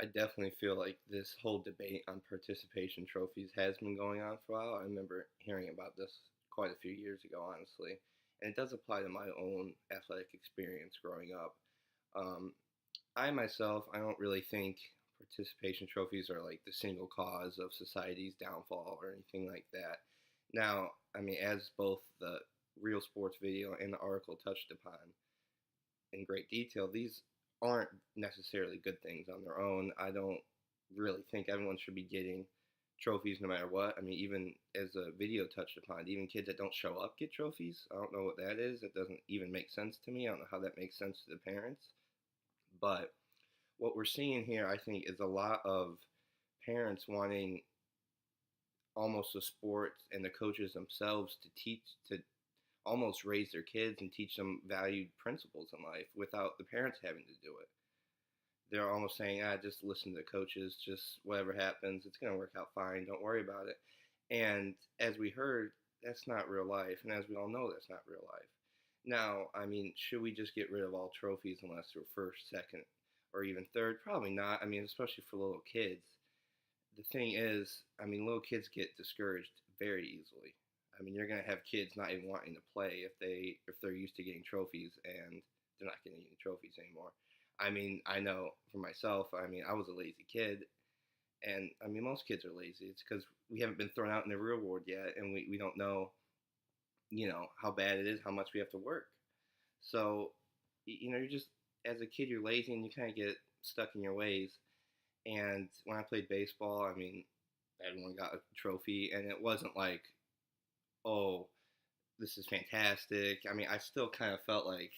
I definitely feel like this whole debate on participation trophies has been going on for a while. I remember hearing about this quite a few years ago, honestly, and it does apply to my own athletic experience growing up. Um, I myself, I don't really think participation trophies are like the single cause of society's downfall or anything like that. Now, I mean, as both the Real Sports video and the article touched upon in great detail, these aren't necessarily good things on their own. I don't really think everyone should be getting trophies no matter what. I mean, even as the video touched upon, even kids that don't show up get trophies. I don't know what that is. It doesn't even make sense to me. I don't know how that makes sense to the parents. But what we're seeing here, I think, is a lot of parents wanting almost the sports and the coaches themselves to teach, to almost raise their kids and teach them valued principles in life without the parents having to do it. They're almost saying, just listen to the coaches, just whatever happens, it's going to work out fine, don't worry about it. And as we heard, that's not real life. And as we all know, that's not real life. Now, I mean, should we just get rid of all trophies unless they're first, second, or even third? Probably not. I mean, especially for little kids. The thing is, I mean, little kids get discouraged very easily. I mean, you're gonna have kids not even wanting to play if they're used to getting trophies and they're not getting any trophies anymore. I mean, I know for myself. I mean, I was a lazy kid, and I mean, most kids are lazy. It's because we haven't been thrown out in the real world yet, and we don't know, how bad it is, how much we have to work. So, you're just as a kid, you're lazy and you kind of get stuck in your ways. And when I played baseball, I mean, everyone got a trophy, and it wasn't like, oh, this is fantastic. I mean, I still kind of felt like,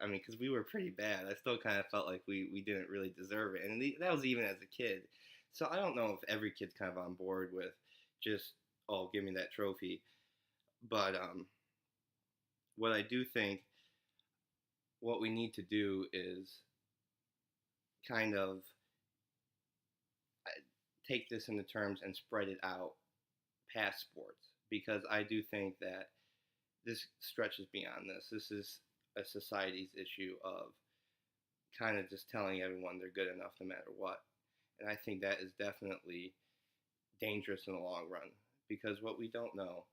I mean, because we were pretty bad, I still kind of felt like we didn't really deserve it. And that was even as a kid. So I don't know if every kid's kind of on board with just, oh, give me that trophy. But what I do think, what we need to do is kind of take this into terms and spread it out past sports, because I do think that this stretches beyond this. This is a society's issue of kind of just telling everyone they're good enough no matter what. And I think that is definitely dangerous in the long run, because what we don't know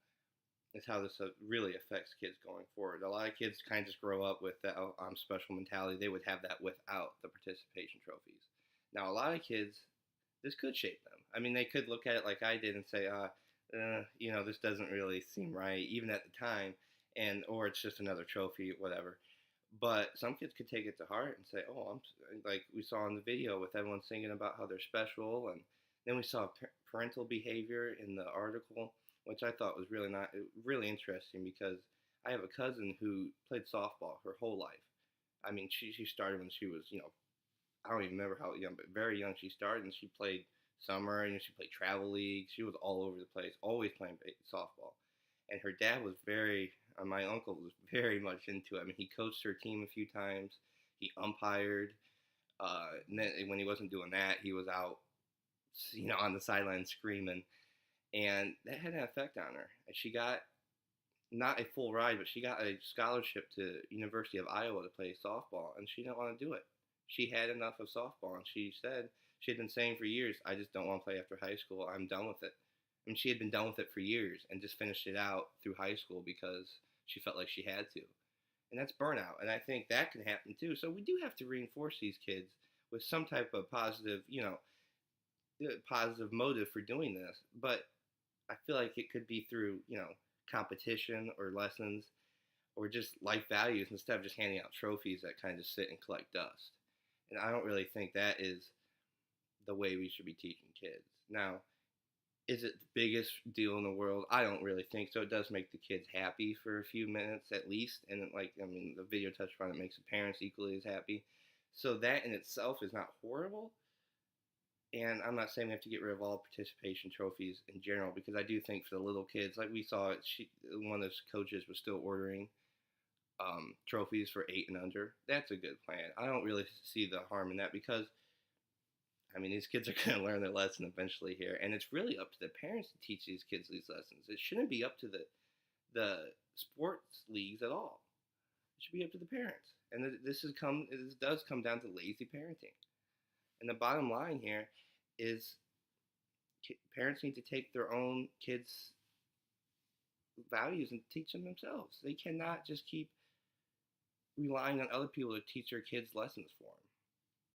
is how this really affects kids going forward. A lot of kids kind of just grow up with that, oh, I'm special mentality. They would have that without the participation trophies. Now, a lot of kids, this could shape them. I mean, they could look at it like I did and say, this doesn't really seem right, even at the time, or it's just another trophy, whatever. But some kids could take it to heart and say, oh, I'm like we saw in the video with everyone singing about how they're special, and then we saw parental behavior in the article, which I thought was really interesting, because I have a cousin who played softball her whole life. I mean, she started when she was, I don't even remember how young, but very young she started, and she played summer, and she played travel league. She was all over the place, always playing softball. And her dad was my uncle was very much into it. I mean, he coached her team a few times. He umpired. And then when he wasn't doing that, he was out, on the sideline screaming. And that had an effect on her. And she got not a full ride, but she got a scholarship to University of Iowa to play softball, and she didn't want to do it. She had enough of softball, and she said she had been saying for years, I just don't want to play after high school. I'm done with it. And she had been done with it for years and just finished it out through high school because she felt like she had to. And that's burnout. And I think that can happen too. So we do have to reinforce these kids with some type of positive, positive motive for doing this. But I feel like it could be through, competition or lessons or just life values, instead of just handing out trophies that kind of just sit and collect dust. And I don't really think that is the way we should be teaching kids. Now, is it the biggest deal in the world? I don't really think so. It does make the kids happy for a few minutes at least. And the video touched on it, makes the parents equally as happy. So that in itself is not horrible. And I'm not saying we have to get rid of all participation trophies in general, because I do think for the little kids, like we saw, one of those coaches was still ordering trophies for 8 and under. That's a good plan. I don't really see the harm in that, because I mean, these kids are going to learn their lesson eventually here, and it's really up to the parents to teach these kids these lessons. It shouldn't be up to the sports leagues at all. It should be up to the parents, and this does come down to lazy parenting. And the bottom line here is parents need to take their own kids' values and teach them themselves. They cannot just keep relying on other people to teach their kids lessons for them.